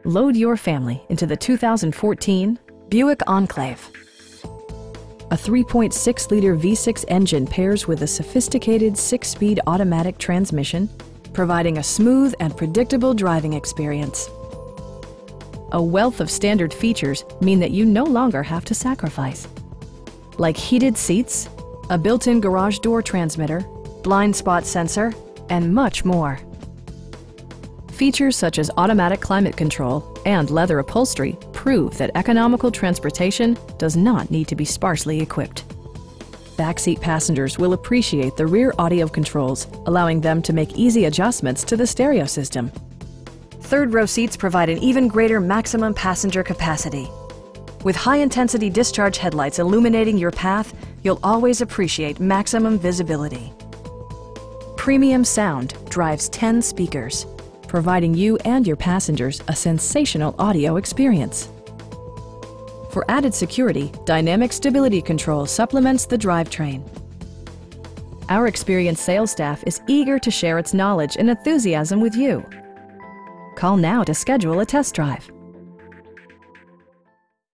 Load your family into the 2014 Buick Enclave. A 3.6-liter V6 engine pairs with a sophisticated 6-speed automatic transmission, providing a smooth and predictable driving experience. A wealth of standard features mean that you no longer have to sacrifice, like heated seats, a built-in garage door transmitter, blind spot sensor, and much more. Features such as automatic climate control and leather upholstery prove that economical transportation does not need to be sparsely equipped. Backseat passengers will appreciate the rear audio controls, allowing them to make easy adjustments to the stereo system. Third-row seats provide an even greater maximum passenger capacity. With high-intensity discharge headlights illuminating your path, you'll always appreciate maximum visibility. Premium sound drives 10 speakers, providing you and your passengers a sensational audio experience. For added security, Dynamic Stability Control supplements the drivetrain. Our experienced sales staff is eager to share its knowledge and enthusiasm with you. Call now to schedule a test drive.